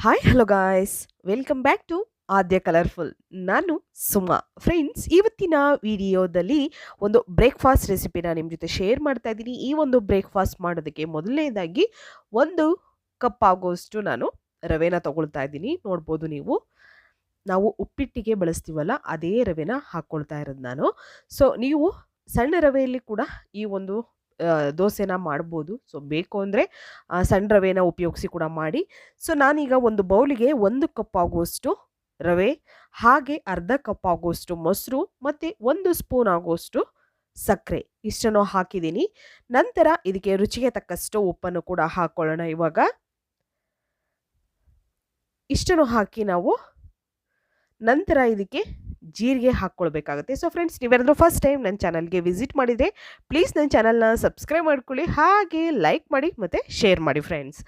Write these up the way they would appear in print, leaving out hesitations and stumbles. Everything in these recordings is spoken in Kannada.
Hi hello guys, welcome back to Aadya colourful. ನಾನು ಸುಮಾ. ಫ್ರೆಂಡ್ಸ್, ಇವತ್ತಿನ ವಿಡಿಯೋದಲ್ಲಿ ಒಂದು ಬ್ರೇಕ್ಫಾಸ್ಟ್ ರೆಸಿಪಿನ ನಿಮ್ಮ ಜೊತೆ ಶೇರ್ ಮಾಡ್ತಾ ಇದ್ದೀನಿ. ಈ ಒಂದು ಬ್ರೇಕ್ಫಾಸ್ಟ್ ಮಾಡೋದಕ್ಕೆ ಮೊದಲನೇದಾಗಿ 1 ಕಪ್ ಆಗೋಷ್ಟು ನಾನು ರವೆನ ತಗೊಳ್ತಾ ಇದ್ದೀನಿ. ನೋಡ್ಬೋದು ನೀವು, ನಾವು ಉಪ್ಪಿಟ್ಟಿಗೆ ಬಳಸ್ತೀವಲ್ಲ ಅದೇ ರವೆನ ಹಾಕ್ಕೊಳ್ತಾ ಇರೋದು ನಾನು. ಸೊ ನೀವು ಸಣ್ಣ ರವೆಯಲ್ಲಿ ಕೂಡ ಈ ಒಂದು ದೋಸೆನ ಮಾಡ್ಬೋದು. ಸೊ ಬೇಕು ಅಂದರೆ ಸಣ್ಣ ರವೆನ ಉಪಯೋಗಿಸಿ ಕೂಡ ಮಾಡಿ. ಸೊ ನಾನೀಗ ಒಂದು ಬೌಲಿಗೆ 1 ಕಪ್ ಆಗುವಷ್ಟು ರವೆ, ಹಾಗೆ ಅರ್ಧ ಕಪ್ ಆಗುವಷ್ಟು ಮೊಸರು ಮತ್ತು 1 ಸ್ಪೂನ್ ಆಗುವಷ್ಟು ಸಕ್ಕರೆ ಇಷ್ಟನ್ನು ಹಾಕಿದ್ದೀನಿ. ನಂತರ ಇದಕ್ಕೆ ರುಚಿಗೆ ತಕ್ಕಷ್ಟು ಉಪ್ಪನ್ನು ಕೂಡ ಹಾಕ್ಕೊಳ್ಳೋಣ. ಇವಾಗ ಇಷ್ಟನ್ನು ಹಾಕಿ ನಾವು ನಂತರ ಇದಕ್ಕೆ ಜೀರಿಗೆ ಹಾಕ್ಕೊಳ್ಬೇಕಾಗುತ್ತೆ. ಸೊ ಫ್ರೆಂಡ್ಸ್, ನೀವೇನಾದರೂ ಫಸ್ಟ್ ಟೈಮ್ ನನ್ನ ಚಾನಲ್ಗೆ ವಿಸಿಟ್ ಮಾಡಿದರೆ ಪ್ಲೀಸ್ ನನ್ನ ಚಾನಲ್ನ ಸಬ್ಸ್ಕ್ರೈಬ್ ಮಾಡ್ಕೊಳ್ಳಿ, ಹಾಗೆ ಲೈಕ್ ಮಾಡಿ ಮತ್ತು ಶೇರ್ ಮಾಡಿ ಫ್ರೆಂಡ್ಸ್.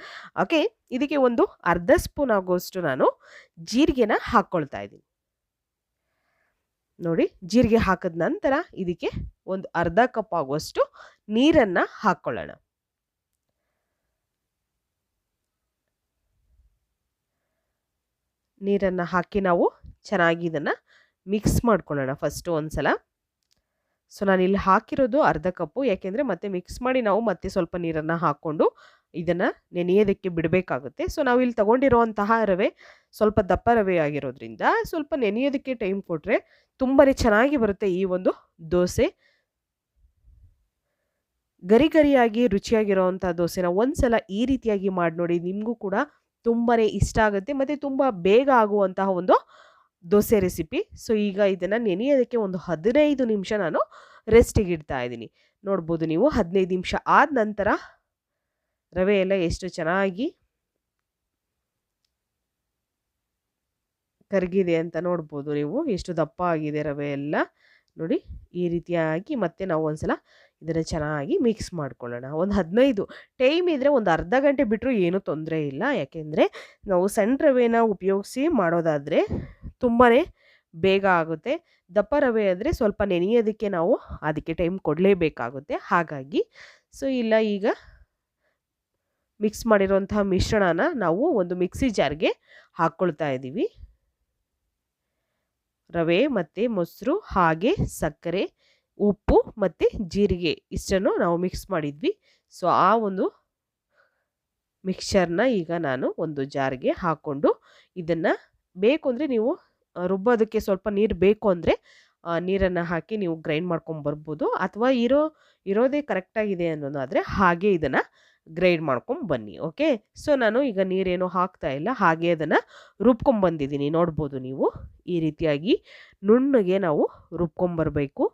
ಓಕೆ, ಇದಕ್ಕೆ ಒಂದು ಅರ್ಧ ಸ್ಪೂನ್ ಆಗೋಷ್ಟು ನಾನು ಜೀರಿಗೆನ ಹಾಕ್ಕೊಳ್ತಾ ಇದ್ದೀನಿ. ನೋಡಿ, ಜೀರಿಗೆ ಹಾಕಿದ ನಂತರ ಇದಕ್ಕೆ ಒಂದು ಅರ್ಧ ಕಪ್ ಆಗುವಷ್ಟು ನೀರನ್ನು ಹಾಕ್ಕೊಳ್ಳೋಣ. ನೀರನ್ನು ಹಾಕಿ ನಾವು ಚೆನ್ನಾಗಿ ಇದನ್ನು ಮಿಕ್ಸ್ ಮಾಡ್ಕೊಳ್ಳೋಣ ಫಸ್ಟು ಒಂದ್ಸಲ. ಸೊ ನಾನಿಲ್ಲಿ ಹಾಕಿರೋದು ಅರ್ಧ ಕಪ್ಪು, ಯಾಕೆಂದರೆ ಮತ್ತೆ ಮಿಕ್ಸ್ ಮಾಡಿ ನಾವು ಮತ್ತೆ ಸ್ವಲ್ಪ ನೀರನ್ನು ಹಾಕ್ಕೊಂಡು ಇದನ್ನು ನೆನೆಯೋದಕ್ಕೆ ಬಿಡಬೇಕಾಗುತ್ತೆ. ಸೊ ನಾವು ಇಲ್ಲಿ ತೊಗೊಂಡಿರೋವಂತಹ ರವೆ ಸ್ವಲ್ಪ ದಪ್ಪ ರವೆ ಆಗಿರೋದ್ರಿಂದ ಸ್ವಲ್ಪ ನೆನೆಯೋದಕ್ಕೆ ಟೈಮ್ ಕೊಟ್ಟರೆ ತುಂಬಾ ಚೆನ್ನಾಗಿ ಬರುತ್ತೆ ಈ ಒಂದು ದೋಸೆ. ಗರಿ ಗರಿಯಾಗಿ ರುಚಿಯಾಗಿರೋವಂಥ ದೋಸೆನ ಒಂದ್ಸಲ ಈ ರೀತಿಯಾಗಿ ಮಾಡಿ ನೋಡಿ, ನಿಮಗೂ ಕೂಡ ತುಂಬಾ ಇಷ್ಟ ಆಗುತ್ತೆ ಮತ್ತು ತುಂಬ ಬೇಗ ಆಗುವಂತಹ ಒಂದು ದೋಸೆ ರೆಸಿಪಿ. ಸೊ ಈಗ ಇದನ್ನು ನೆನೆಯೋದಕ್ಕೆ ಒಂದು 15 ನಿಮಿಷ ನಾನು ರೆಸ್ಟಿಗೆ ಇಡ್ತಾ ಇದ್ದೀನಿ. ನೋಡ್ಬೋದು ನೀವು, 15 ನಿಮಿಷ ಆದ ನಂತರ ರವೆ ಎಲ್ಲ ಎಷ್ಟು ಚೆನ್ನಾಗಿ ಕರಗಿದೆ ಅಂತ ನೋಡ್ಬೋದು ನೀವು, ಎಷ್ಟು ದಪ್ಪ ಆಗಿದೆ ರವೆ ಎಲ್ಲ. ನೋಡಿ, ಈ ರೀತಿಯಾಗಿ ಮತ್ತೆ ನಾವು ಒಂದ್ಸಲ ಇದನ್ನು ಚೆನ್ನಾಗಿ ಮಿಕ್ಸ್ ಮಾಡ್ಕೊಳ್ಳೋಣ. ಒಂದು 15 ಟೈಮ್ ಇದ್ದರೆ ಒಂದು ಅರ್ಧ ಗಂಟೆ ಬಿಟ್ಟರು ಏನೂ ತೊಂದರೆ ಇಲ್ಲ, ಯಾಕೆಂದರೆ ನಾವು ಸಣ್ಣ ರವೆನ ಉಪಯೋಗಿಸಿ ಮಾಡೋದಾದರೆ ತುಂಬಾ ಬೇಗ ಆಗುತ್ತೆ. ದಪ್ಪ ರವೆ ಆದರೆ ಸ್ವಲ್ಪ ನೆನೆಯೋದಕ್ಕೆ ನಾವು ಅದಕ್ಕೆ ಟೈಮ್ ಕೊಡಲೇಬೇಕಾಗುತ್ತೆ. ಹಾಗಾಗಿ ಸೊ ಇಲ್ಲ, ಈಗ ಮಿಕ್ಸ್ ಮಾಡಿರೋಂತಹ ಮಿಶ್ರಣನ ನಾವು ಒಂದು ಮಿಕ್ಸಿ ಜಾರ್ಗೆ ಹಾಕ್ಕೊಳ್ತಾ ಇದ್ದೀವಿ. ರವೆ ಮತ್ತು ಮೊಸರು ಹಾಗೆ ಸಕ್ಕರೆ, ಉಪ್ಪು ಮತ್ತು ಜೀರಿಗೆ ಇಷ್ಟನ್ನು ನಾವು ಮಿಕ್ಸ್ ಮಾಡಿದ್ವಿ. ಸೊ ಆ ಒಂದು ಮಿಕ್ಸ್ಚರ್ನ ಈಗ ನಾನು ಒಂದು ಜಾರ್ಗೆ ಹಾಕ್ಕೊಂಡು ಇದನ್ನು ಬೇಕು ಅಂದರೆ ನೀವು ರುಬ್ಬೋದಕ್ಕೆ ಸ್ವಲ್ಪ ನೀರು ಬೇಕು ಅಂದರೆ ನೀರನ್ನು ಹಾಕಿ ನೀವು ಗ್ರೈಂಡ್ ಮಾಡ್ಕೊಂಬರ್ಬೋದು, ಅಥವಾ ಇರೋದೇ ಕರೆಕ್ಟಾಗಿದೆ ಅನ್ನೋದಾದರೆ ಹಾಗೆ ಇದನ್ನು ಗ್ರೈಂಡ್ ಮಾಡ್ಕೊಂಡು ಬನ್ನಿ. ಓಕೆ, ಸೊ ನಾನು ಈಗ ನೀರೇನು ಹಾಕ್ತಾ ಇಲ್ಲ, ಹಾಗೆ ಅದನ್ನು ರುಬ್ಕೊಂಬಂದಿದ್ದೀನಿ. ನೋಡ್ಬೋದು ನೀವು, ಈ ರೀತಿಯಾಗಿ ನುಣ್ಣಗೆ ನಾವು ರುಬ್ಕೊಂಬರಬೇಕು.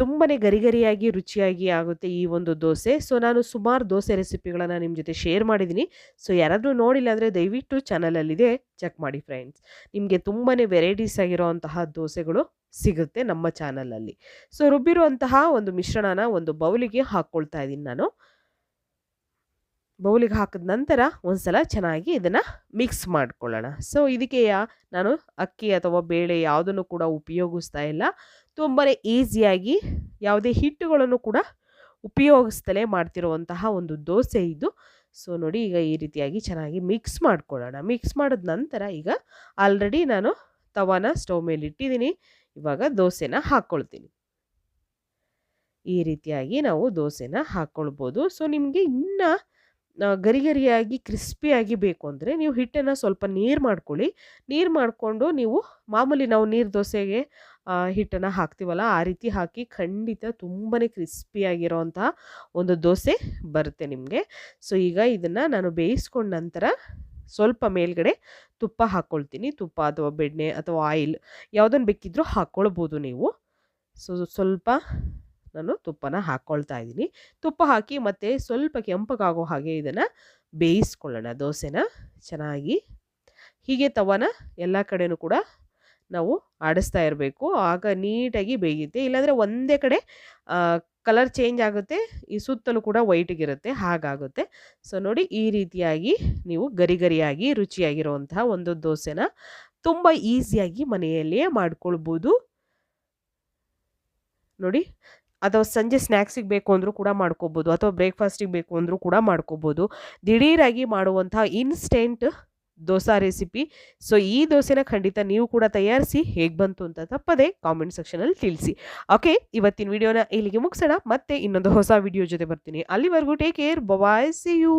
ತುಂಬಾ ಗರಿಗರಿಯಾಗಿ ರುಚಿಯಾಗಿ ಆಗುತ್ತೆ ಈ ಒಂದು ದೋಸೆ. ಸೊ ನಾನು ಸುಮಾರು ದೋಸೆ ರೆಸಿಪಿಗಳನ್ನು ನಿಮ್ಮ ಜೊತೆ ಶೇರ್ ಮಾಡಿದ್ದೀನಿ. ಸೊ ಯಾರಾದರೂ ನೋಡಿಲ್ಲ ಅಂದರೆ ದಯವಿಟ್ಟು ಚಾನಲಲ್ಲಿದೆ, ಚೆಕ್ ಮಾಡಿ ಫ್ರೆಂಡ್ಸ್. ನಿಮಗೆ ತುಂಬಾ ವೆರೈಟೀಸ್ ಆಗಿರೋವಂತಹ ದೋಸೆಗಳು ಸಿಗುತ್ತೆ ನಮ್ಮ ಚಾನಲಲ್ಲಿ. ಸೊ ರುಬ್ಬಿರುವಂತಹ ಒಂದು ಮಿಶ್ರಣನ ಒಂದು ಬೌಲಿಗೆ ಹಾಕ್ಕೊಳ್ತಾ ಇದ್ದೀನಿ ನಾನು. ಬೌಲಿಗೆ ಹಾಕಿದ ನಂತರ ಒಂದ್ಸಲ ಚೆನ್ನಾಗಿ ಇದನ್ನು ಮಿಕ್ಸ್ ಮಾಡ್ಕೊಳ್ಳೋಣ. ಸೊ ಇದಕ್ಕೆ ನಾನು ಅಕ್ಕಿ ಅಥವಾ ಬೇಳೆ ಯಾವುದನ್ನು ಕೂಡ ಉಪಯೋಗಿಸ್ತಾ ಇಲ್ಲ. ತುಂಬಾ ಈಸಿಯಾಗಿ ಯಾವುದೇ ಹಿಟ್ಟುಗಳನ್ನು ಕೂಡ ಉಪಯೋಗಿಸ್ತಲೇ ಮಾಡ್ತಿರುವಂತಹ ಒಂದು ದೋಸೆ ಇದು. ಸೊ ನೋಡಿ, ಈಗ ಈ ರೀತಿಯಾಗಿ ಚೆನ್ನಾಗಿ ಮಿಕ್ಸ್ ಮಾಡ್ಕೊಳ್ಳೋಣ. ಮಿಕ್ಸ್ ಮಾಡಿದ ನಂತರ ಈಗ ಆಲ್ರೆಡಿ ನಾನು ತವಾನ ಸ್ಟವ್ ಮೇಲೆ ಇಟ್ಟಿದ್ದೀನಿ. ಇವಾಗ ದೋಸೆನ ಹಾಕ್ಕೊಳ್ತೀನಿ. ಈ ರೀತಿಯಾಗಿ ನಾವು ದೋಸೆನ ಹಾಕ್ಕೊಳ್ಬೋದು. ಸೊ ನಿಮಗೆ ಇನ್ನೂ ಗರಿಗರಿಯಾಗಿ ಕ್ರಿಸ್ಪಿಯಾಗಿ ಬೇಕು ಅಂದರೆ ನೀವು ಹಿಟ್ಟನ್ನು ಸ್ವಲ್ಪ ನೀರು ಮಾಡ್ಕೊಳ್ಳಿ. ನೀರು ಮಾಡಿಕೊಂಡು ನೀವು ಮಾಮೂಲಿ ನಾವು ನೀರು ದೋಸೆಗೆ ಹಿಟ್ಟನ್ನು ಹಾಕ್ತೀವಲ್ಲ ಆ ರೀತಿ ಹಾಕಿ ಖಂಡಿತ ತುಂಬಾ ಕ್ರಿಸ್ಪಿಯಾಗಿರೋವಂತಹ ಒಂದು ದೋಸೆ ಬರುತ್ತೆ ನಿಮಗೆ. ಸೊ ಈಗ ಇದನ್ನು ನಾನು ಬೇಯಿಸ್ಕೊಂಡ ನಂತರ ಸ್ವಲ್ಪ ಮೇಲ್ಗಡೆ ತುಪ್ಪ ಹಾಕ್ಕೊಳ್ತೀನಿ. ತುಪ್ಪ ಅಥವಾ ಬೆಣ್ಣೆ ಅಥವಾ ಆಯಿಲ್ ಯಾವುದನ್ನು ಬೇಕಿದ್ರೂ ಹಾಕ್ಕೊಳ್ಬೋದು ನೀವು. ಸೊ ಸ್ವಲ್ಪ ನಾನು ತುಪ್ಪನ ಹಾಕ್ಕೊಳ್ತಾ ಇದ್ದೀನಿ. ತುಪ್ಪ ಹಾಕಿ ಮತ್ತು ಸ್ವಲ್ಪ ಕೆಂಪಗಾಗೋ ಹಾಗೆ ಇದನ್ನು ಬೇಯಿಸ್ಕೊಳ್ಳೋಣ ದೋಸೆನ ಚೆನ್ನಾಗಿ. ಹೀಗೆ ತವಾನ ಎಲ್ಲ ಕಡೆನೂ ಕೂಡ ನಾವು ಆಡಿಸ್ತಾ ಇರಬೇಕು, ಆಗ ನೀಟಾಗಿ ಬೇಯುತ್ತೆ. ಇಲ್ಲಾಂದರೆ ಒಂದೇ ಕಡೆ ಕಲರ್ ಚೇಂಜ್ ಆಗುತ್ತೆ, ಈ ಸುತ್ತಲೂ ಕೂಡ ವೈಟಿಗಿರುತ್ತೆ, ಹಾಗಾಗುತ್ತೆ. ಸೊ ನೋಡಿ, ಈ ರೀತಿಯಾಗಿ ನೀವು ಗರಿ ಗರಿಯಾಗಿ ರುಚಿಯಾಗಿರುವಂತಹ ಒಂದು ದೋಸೆನ ತುಂಬ ಈಸಿಯಾಗಿ ಮನೆಯಲ್ಲಿಯೇ ಮಾಡ್ಕೊಳ್ಬೋದು. ನೋಡಿ, ಅಥವಾ ಸಂಜೆ ಸ್ನ್ಯಾಕ್ಸಿಗೆ ಬೇಕು ಅಂದರೂ ಕೂಡ ಮಾಡ್ಕೋಬೋದು, ಅಥವಾ ಬ್ರೇಕ್ಫಾಸ್ಟಿಗೆ ಬೇಕು ಅಂದರೂ ಕೂಡ ಮಾಡ್ಕೋಬೋದು. ದಿಢೀರಾಗಿ ಮಾಡುವಂಥ ಇನ್ಸ್ಟೆಂಟ್ ದೋಸಾ ರೆಸಿಪಿ. ಸೊ ಈ ದೋಸೆನ ಖಂಡಿತ ನೀವು ಕೂಡ ತಯಾರಿಸಿ ಹೇಗೆ ಬಂತು ಅಂತ ತಪ್ಪದೆ ಕಾಮೆಂಟ್ ಸೆಕ್ಷನಲ್ಲಿ ತಿಳಿಸಿ. ಓಕೆ, ಇವತ್ತಿನ ವಿಡಿಯೋನ ಇಲ್ಲಿಗೆ ಮುಗಿಸೋಣ. ಮತ್ತೆ ಇನ್ನೊಂದು ಹೊಸ ವಿಡಿಯೋ ಜೊತೆ ಬರ್ತೀನಿ. ಅಲ್ಲಿವರೆಗೂ take care, bye, see you.